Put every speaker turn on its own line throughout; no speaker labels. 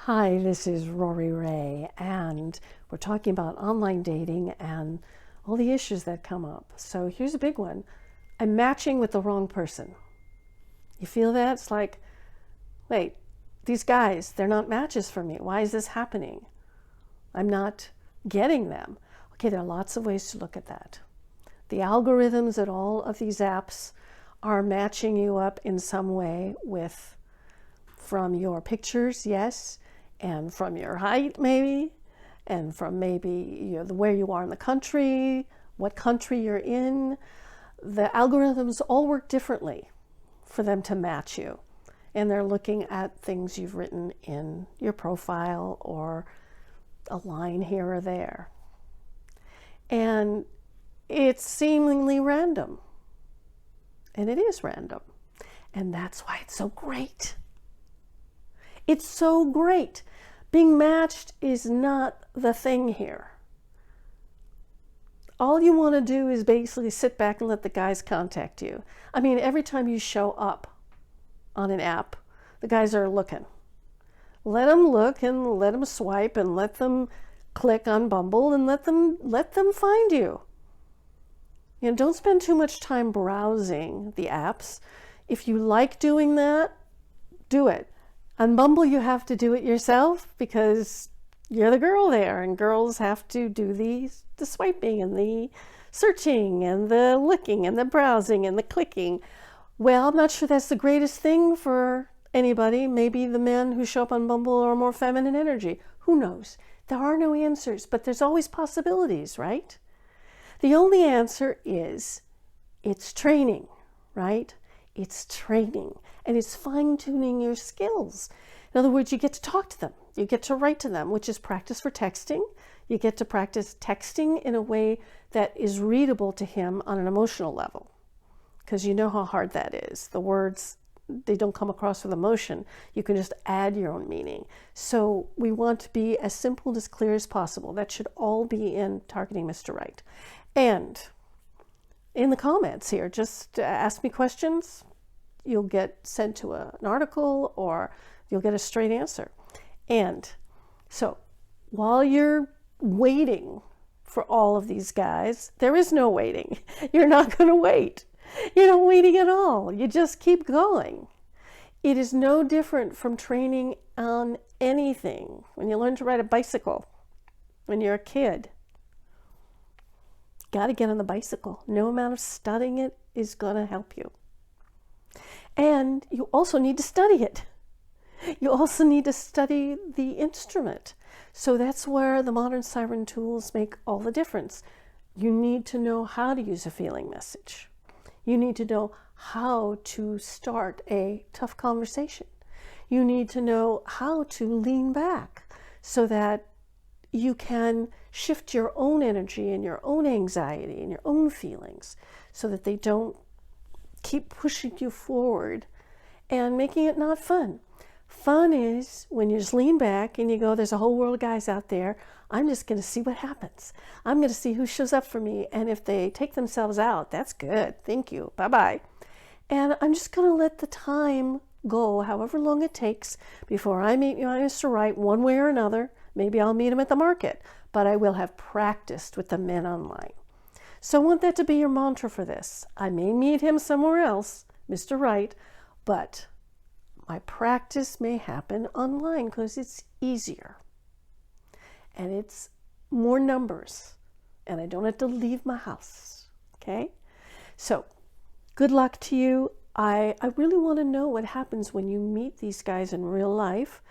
Hi, this is Rory Ray, and we're talking about online dating and all the issues that come up. So here's a big one. I'm matching with the wrong person. You feel that? It's like, wait, these guys, they're not matches for me. Why is this happening? I'm not getting them. Okay, there are lots of ways to look at that. The algorithms at all of these apps are matching you up in some way with, from your pictures, yes, and from your height maybe, and from maybe where you are in the country, what country you're in. The algorithms all work differently for them to match you. And they're looking at things you've written in your profile or a line here or there. And it's seemingly random. And it is random. And that's why it's so great. It's so great. Being matched is not the thing here. All you want to do is basically sit back and let the guys contact you. I mean, every time you show up on an app, the guys are looking. Let them look and let them swipe and let them click on Bumble and let them find you. You know, don't spend too much time browsing the apps. If you like doing that, do it. On Bumble, you have to do it yourself because you're the girl there, and girls have to do the swiping and the searching and the looking and the browsing and the clicking. Well, I'm not sure that's the greatest thing for anybody. Maybe the men who show up on Bumble are more feminine energy. Who knows? There are no answers, but there's always possibilities, right? The only answer is it's training, right? It's training, and it's fine-tuning your skills. In other words, you get to talk to them. You get to write to them, which is practice for texting. You get to practice texting in a way that is readable to him on an emotional level, because you know how hard that is. The words, they don't come across with emotion. You can just add your own meaning. So we want to be as simple and as clear as possible. That should all be in Targeting Mr. Right. And in the comments here, just ask me questions. You'll get sent to an article or you'll get a straight answer. And so while you're waiting for all of these guys, there is no waiting. You're not going to wait. You're not waiting at all. You just keep going. It is no different from training on anything. When you learn to ride a bicycle when you're a kid, got to get on the bicycle. No amount of studying it is going to help you. And you also need to study it. You also need to study the instrument. So that's where the modern siren tools make all the difference. You need to know how to use a feeling message. You need to know how to start a tough conversation. You need to know how to lean back so that you can shift your own energy and your own anxiety and your own feelings so that they don't keep pushing you forward and making it not fun. Fun is when you just lean back and you go, there's a whole world of guys out there. I'm just going to see what happens. I'm going to see who shows up for me. And if they take themselves out, that's good. Thank you. Bye-bye. And I'm just going to let the time go, however long it takes, before I meet you, Mr. Right, one way or another. Maybe I'll meet him at the market, but I will have practiced with the men online. So I want that to be your mantra for this. I may meet him somewhere else, Mr. Right, but my practice may happen online because it's easier and it's more numbers and I don't have to leave my house. Okay? So good luck to you. I really want to know what happens when you meet these guys in real life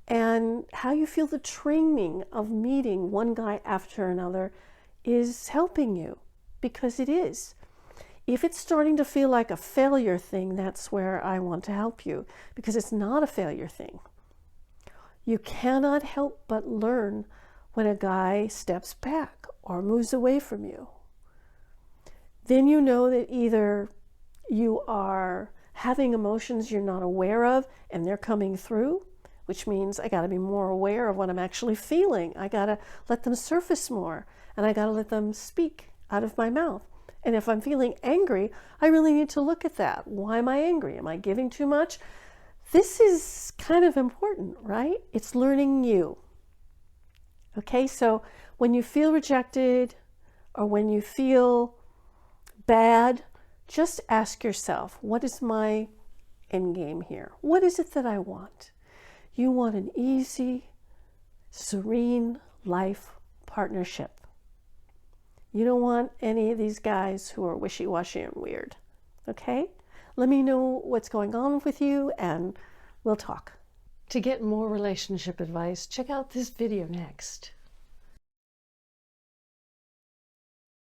and how you feel the training of meeting one guy after another is helping you, because it is. If it's starting to feel like a failure thing, that's where I want to help you, because it's not a failure thing. You cannot help but learn when a guy steps back or moves away from you. Then you know that either you are having emotions you're not aware of and they're coming through, which means I got to be more aware of what I'm actually feeling. I got to let them surface more, and I got to let them speak out of my mouth. And if I'm feeling angry, I really need to look at that. Why am I angry? Am I giving too much? This is kind of important, right? It's learning you. Okay, so when you feel rejected or when you feel bad, just ask yourself, what is my end game here? What is it that I want? You want an easy, serene life partnership. You don't want any of these guys who are wishy-washy and weird. Okay? Let me know what's going on with you and we'll talk. To get more relationship advice, check out this video next.